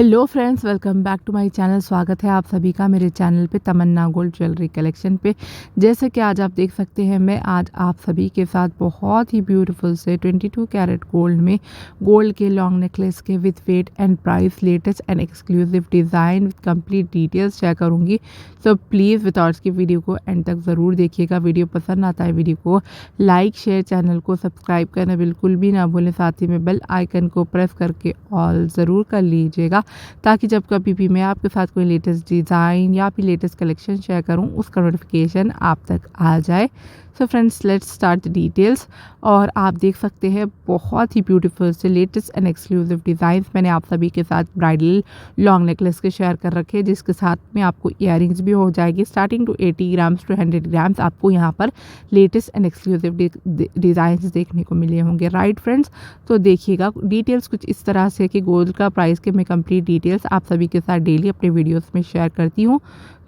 Hello friends, welcome back to my channel. स्वागत है आप सभी का मेरे चैनल पे तमन्ना गोल्ड ज्वेलरी कलेक्शन पे। जैसे कि आज आप देख सकते हैं, मैं आज आप सभी के साथ बहुत ही ब्यूटीफुल से 22 कैरेट गोल्ड में गोल्ड के लॉन्ग नेकलेस के with weight and price, latest and exclusive design with complete details share करूँगी। सो प्लीज़ विदाउट की वीडियो को एंड तक ज़रूर देखिएगा। वीडियो पसंद आता है वीडियो को लाइक शेयर, चैनल को सब्सक्राइब करना बिल्कुल भी ना भूलें। साथ ही में बेल आइकन को प्रेस करके ऑल ज़रूर कर लीजिएगा, ताकि जब कभी भी मैं आपके साथ कोई लेटेस्ट डिज़ाइन या फिर लेटेस्ट कलेक्शन शेयर करूं, उसका नोटिफिकेशन आप तक आ जाए। So friends, let's start the details. और आप देख सकते हैं बहुत ही ब्यूटीफुल से लेटेस्ट एंड एक्सक्लूसिव डिज़ाइंस मैंने आप सभी के साथ ब्राइडल लॉन्ग नेकलेस के शेयर कर रखे हैं, जिसके साथ में आपको इयररिंग्स भी हो जाएगी। Starting to 80 grams to 100 grams आपको यहाँ पर लेटेस्ट एंड एक्सक्लूसिव डिज़ाइंस देखने को मिले होंगे, राइट फ्रेंड्स। तो देखिएगा, डिटेल्स कुछ इस तरह से कि गोल्ड का प्राइस के मैं कंप्लीट डिटेल्स आप सभी के साथ डेली अपने वीडियोस में शेयर करती हूँ।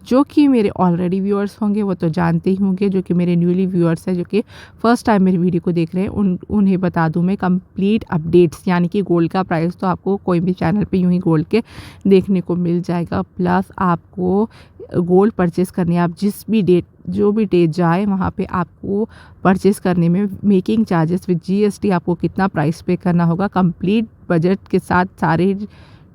जो कि मेरे ऑलरेडी व्यूअर्स होंगे वो तो जानते ही होंगे, जो कि मेरे न्यूली व्यूअर्स हैं, जो कि फर्स्ट टाइम मेरी वीडियो को देख रहे हैं, उन्हें बता दूं मैं कंप्लीट अपडेट्स। यानी कि गोल्ड का प्राइस तो आपको कोई भी चैनल पे यूं ही गोल्ड के देखने को मिल जाएगा। प्लस आपको गोल्ड परचेस करने, आप जिस भी डेट जो भी डेट जाए वहाँ पे आपको परचेस करने में मेकिंग चार्जेस विद जीएसटी आपको कितना प्राइस पे करना होगा, कंप्लीट बजट के साथ सारे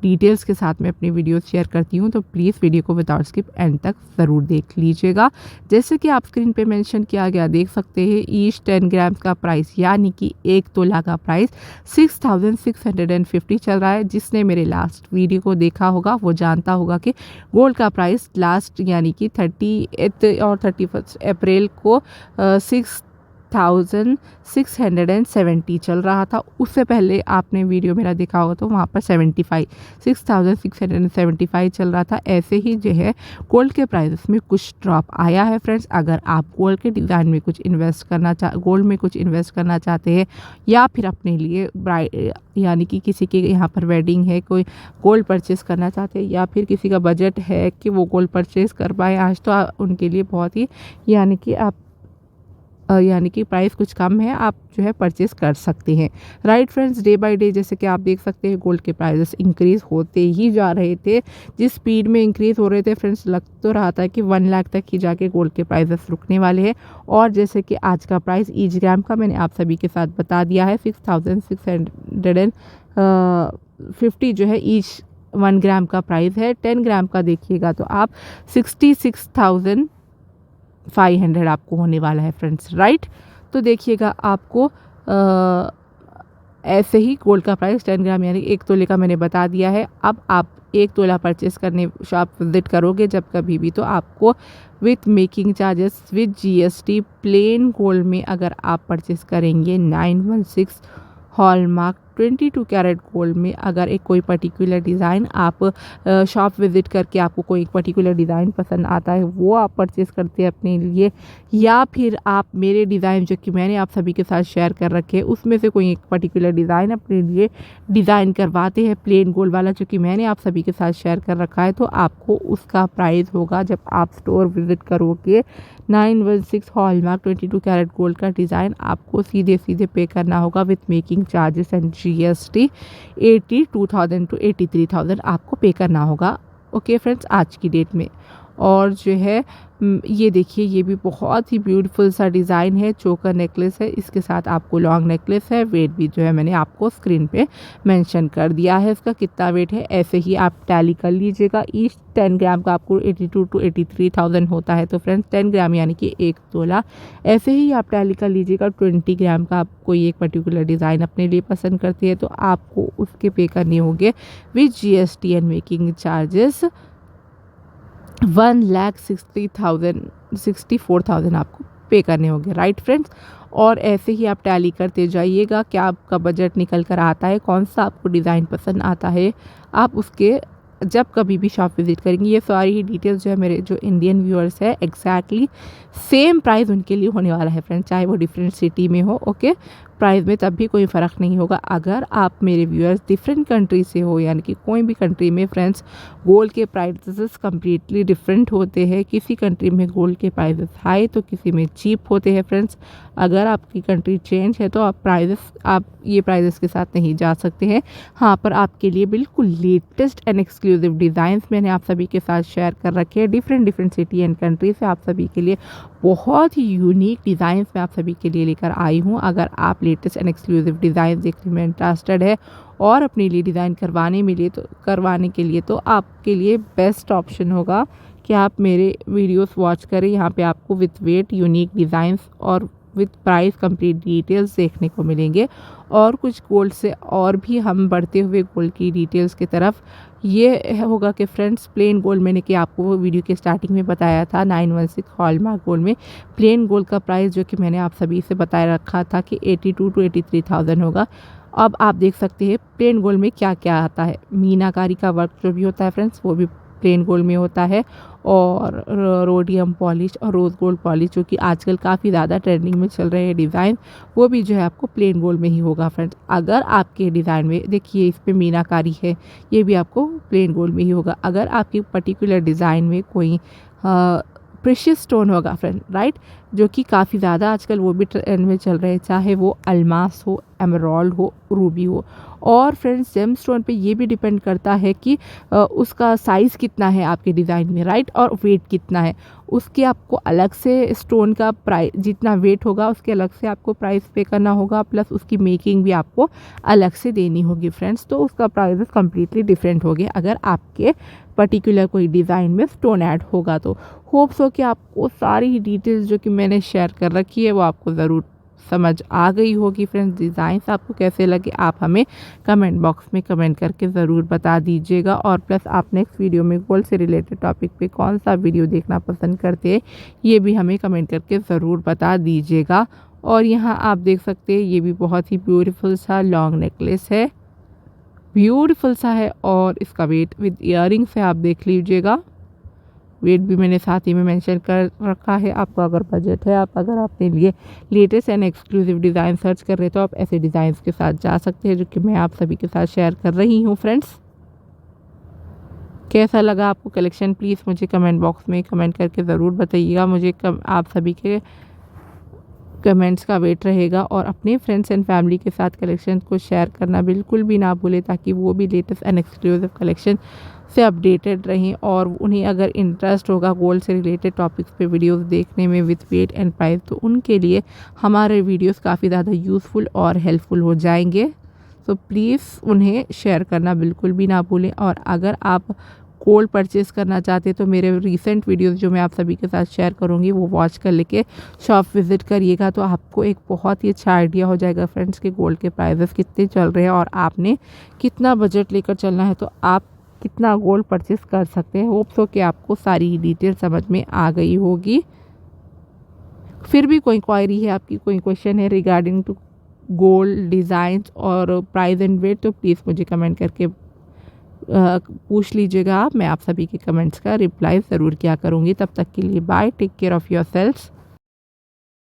डिटेल्स के साथ मैं अपनी वीडियो शेयर करती हूँ। तो प्लीज़ वीडियो को विदाउट स्किप एंड तक ज़रूर देख लीजिएगा। जैसे कि आप स्क्रीन पे मेंशन किया गया देख सकते हैं, ईच 10 ग्राम्स का प्राइस यानी कि 1 तोला का प्राइस 6650 चल रहा है। जिसने मेरे लास्ट वीडियो को देखा होगा वो जानता होगा कि गोल्ड का प्राइस लास्ट यानी कि 30 और 31 अप्रैल को 6670 चल रहा था। उससे पहले आपने वीडियो मेरा देखा होगा तो वहाँ पर 6675 चल रहा था। ऐसे ही जो है गोल्ड के प्राइसेस में कुछ ड्रॉप आया है फ्रेंड्स। अगर आप गोल्ड के डिज़ाइन में कुछ गोल्ड में कुछ इन्वेस्ट करना चाहते हैं, या फिर अपने लिए यानी कि किसी के यहाँ पर वेडिंग है, कोई गोल्ड परचेस करना चाहते हैं, या फिर किसी का बजट है कि वो गोल्ड परचेस कर पाए आज, तो उनके लिए बहुत ही यानी कि प्राइस कुछ कम है, आप जो है परचेस कर सकते हैं, right friends. Day by day जैसे कि आप देख सकते हैं गोल्ड के प्राइसेस इंक्रीज़ होते ही जा रहे थे। जिस स्पीड में इंक्रीज़ हो रहे थे फ्रेंड्स, लग तो रहा था कि 1 लाख तक ही जाके गोल्ड के प्राइसेस रुकने वाले हैं। और जैसे कि आज का प्राइस ईच ग्राम का मैंने आप सभी के साथ बता दिया है, 6650 जो है ईच 1 ग्राम का प्राइस है। 10 ग्राम का देखिएगा तो आप 66,500 आपको होने वाला है फ्रेंड्स, राइट। तो देखिएगा आपको ऐसे ही गोल्ड का प्राइस 10 ग्राम यानी 1 तोले का मैंने बता दिया है। अब आप 1 तोला परचेस करने शॉप विजिट करोगे जब कभी भी, तो आपको with making charges with GST plane gold में अगर आप परचेस करेंगे 916 हॉलमार्क 22 कैरेट गोल्ड में, अगर एक कोई पर्टिकुलर डिज़ाइन आप शॉप विज़िट करके आपको कोई एक पर्टिकुलर डिज़ाइन पसंद आता है, वो आप परचेस करते हैं अपने लिए, या फिर आप मेरे डिज़ाइन जो कि मैंने आप सभी के साथ शेयर कर रखे हैं उसमें से कोई एक पर्टिकुलर डिज़ाइन अपने लिए डिज़ाइन करवाते हैं प्लेन गोल्ड वाला जो कि मैंने आप सभी के साथ शेयर कर रखा है, तो आपको उसका प्राइस होगा जब आप स्टोर विज़िट करोगे 916 हॉलमार्क 22 कैरेट गोल्ड का डिज़ाइन आपको सीधे पे करना होगा with making charges and GST 82,000 to 83,000 आपको पे करना होगा। ओके फ्रेंड्स, आज की डेट में। और जो है ये देखिए, ये भी बहुत ही ब्यूटीफुल सा डिज़ाइन है, चोकर नेकलेस है, इसके साथ आपको लॉन्ग नेकलेस है। वेट भी जो है मैंने आपको स्क्रीन पे मेंशन कर दिया है, इसका कितना वेट है ऐसे ही आप टैली कर लीजिएगा। ईच 10 ग्राम का आपको 82 टू 83,000 होता है। तो फ्रेंड्स 10 ग्राम यानी कि 1 तोला, ऐसे ही आप टैली कर लीजिएगा। 20 ग्राम का आप कोई एक पर्टिकुलर डिज़ाइन अपने लिए पसंद करते हैं तो आपको उसके पे करने होंगे with GST and making charges 1,64,000 आपको पे करने होंगे, राइट फ्रेंड्स। और ऐसे ही आप टैली करते जाइएगा क्या आपका बजट निकल कर आता है, कौन सा आपको डिज़ाइन पसंद आता है, आप उसके जब कभी भी शॉप विज़िट करेंगे, ये सारी ही डिटेल्स जो है मेरे जो इंडियन व्यूअर्स है एग्जैक्टली सेम प्राइस उनके लिए होने वाला है फ्रेंड्स, चाहे वो डिफरेंट सिटी में हो। ओके, प्राइस में तब भी कोई फ़र्क नहीं होगा। अगर आप मेरे व्यूअर्स डिफरेंट कंट्री से हो, यानी कि कोई भी कंट्री में फ्रेंड्स गोल्ड के प्राइसेस कम्प्लीटली डिफरेंट होते हैं। किसी कंट्री में गोल्ड के प्राइसेस हाई तो किसी में चीप होते हैं फ्रेंड्स। अगर आपकी कंट्री चेंज है तो आप ये प्राइसेस के साथ नहीं जा सकते हैं। हाँ, पर आपके लिए बिल्कुल लेटेस्ट एंड एक्सक्लूसिव डिज़ाइंस मैंने आप सभी के साथ शेयर कर रखे हैं। डिफरेंट सिटी एंड कंट्री से आप सभी के लिए बहुत ही यूनिक डिज़ाइंस मैं आप सभी के लिए लेकर आई हूँ। अगर आप लेटेस्ट एंड एक्सक्लूसिव डिज़ाइन देखने में इंटरेस्टेड है और अपने लिए डिज़ाइन करवाने के लिए तो आपके लिए बेस्ट ऑप्शन होगा कि आप मेरे वीडियोस वॉच करें। यहाँ पे आपको विथ वेट यूनिक डिज़ाइंस और विथ प्राइस कंप्लीट डिटेल्स देखने को मिलेंगे। और कुछ गोल्ड से और भी हम बढ़ते हुए गोल्ड की डिटेल्स की तरफ, ये होगा कि फ्रेंड्स प्लेन गोल्ड मैंने कि आपको वो वीडियो के स्टार्टिंग में बताया था 916 हॉलमार्क गोल्ड में प्लेन गोल्ड का प्राइस जो कि मैंने आप सभी से बताया रखा था कि 82 to 83,000 होगा। अब आप देख सकते हैं प्लेन गोल्ड में क्या क्या आता है। मीनाकारी का वर्क जो भी होता है फ्रेंड्स वो भी प्लेन गोल्ड में होता है, और रोडियम पॉलिश और रोज़ गोल्ड पॉलिश जो कि आजकल काफ़ी ज़्यादा ट्रेंडिंग में चल रहे हैं डिज़ाइन, वो भी जो है आपको प्लेन गोल्ड में ही होगा फ्रेंड्स। अगर आपके डिज़ाइन में देखिए इस पे मीनाकारी है, ये भी आपको प्लेन गोल्ड में ही होगा। अगर आपकी पर्टिकुलर डिज़ाइन में कोई प्रेशियस स्टोन होगा फ्रेंड, राइट, जो कि काफ़ी ज़्यादा आजकल वो भी ट्रेंड में चल रहे हैं, चाहे वो अल्मास हो, एमराल्ड हो, रूबी हो। और फ्रेंड्स जेम स्टोन पे ये भी डिपेंड करता है कि उसका साइज़ कितना है आपके डिज़ाइन में, राइट, और वेट कितना है। उसके आपको अलग से स्टोन का प्राइस, जितना वेट होगा उसके अलग से आपको प्राइस पे करना होगा, प्लस उसकी मेकिंग भी आपको अलग से देनी होगी फ्रेंड्स। तो उसका प्राइस कम्प्लीटली डिफरेंट होगी अगर आपके पर्टिकुलर कोई डिज़ाइन में स्टोन ऐड होगा। तो होप्स हो कि आपको सारी डिटेल्स जो कि मैंने शेयर कर रखी है वो आपको ज़रूर समझ आ गई होगी फ्रेंड्स। डिज़ाइंस आपको कैसे लगे आप हमें कमेंट बॉक्स में कमेंट करके ज़रूर बता दीजिएगा। और प्लस आप नेक्स्ट वीडियो में गोल्ड से रिलेटेड टॉपिक पे कौन सा वीडियो देखना पसंद करते हैं ये भी हमें कमेंट करके ज़रूर बता दीजिएगा। और यहाँ आप देख सकते हैं ये भी बहुत ही ब्यूटीफुल सा लॉन्ग नेकलेस है, ब्यूटीफुल सा है, और इसका वेट विद ईयरिंग्स है, आप देख लीजिएगा। वेट भी मैंने साथ ही में मेंशन कर रखा है। आपको अगर बजट है, अगर अपने लिए latest and exclusive design search कर रहे हैं तो आप ऐसे डिज़ाइंस के साथ जा सकते हैं जो कि मैं आप सभी के साथ शेयर कर रही हूँ फ्रेंड्स। कैसा लगा आपको कलेक्शन प्लीज़ मुझे कमेंट बॉक्स में कमेंट करके ज़रूर बताइएगा। मुझे आप सभी के कमेंट्स का वेट रहेगा। और अपने फ्रेंड्स एंड फैमिली के साथ कलेक्शन को शेयर करना बिल्कुल भी ना भूलें ताकि वो भी लेटेस्ट एंड एक्सक्लूसिव कलेक्शन से अपडेटेड रहें। और उन्हें अगर इंटरेस्ट होगा गोल्ड से रिलेटेड टॉपिक्स पे वीडियोस देखने में विथ वेट एंड प्राइस तो उनके लिए हमारे वीडियोस काफ़ी ज़्यादा यूज़फुल और हेल्पफुल हो जाएंगे। तो प्लीज़ उन्हें शेयर करना बिल्कुल भी ना भूलें। और अगर आप गोल्ड परचेज़ करना चाहते तो मेरे रीसेंट वीडियोस जो मैं आप सभी के साथ शेयर करूंगी वो वॉच कर लेके शॉप विज़िट करिएगा, तो आपको एक बहुत ही अच्छा आइडिया हो जाएगा फ्रेंड्स कि गोल्ड के प्राइसेस कितने चल रहे हैं और आपने कितना बजट लेकर चलना है तो आप कितना गोल्ड परचेज़ कर सकते हैं। होप्स हो कि आपको सारी डिटेल समझ में आ गई होगी। फिर भी कोई क्वायरी है आपकी, कोई क्वेश्चन है रिगार्डिंग टू गोल्ड डिज़ाइंस और प्राइस एंड वेट तो प्लीज़ मुझे कमेंट करके पूछ लीजिएगा। मैं आप सभी के कमेंट्स का रिप्लाई ज़रूर किया करूँगी। तब तक के लिए bye, take care of your self.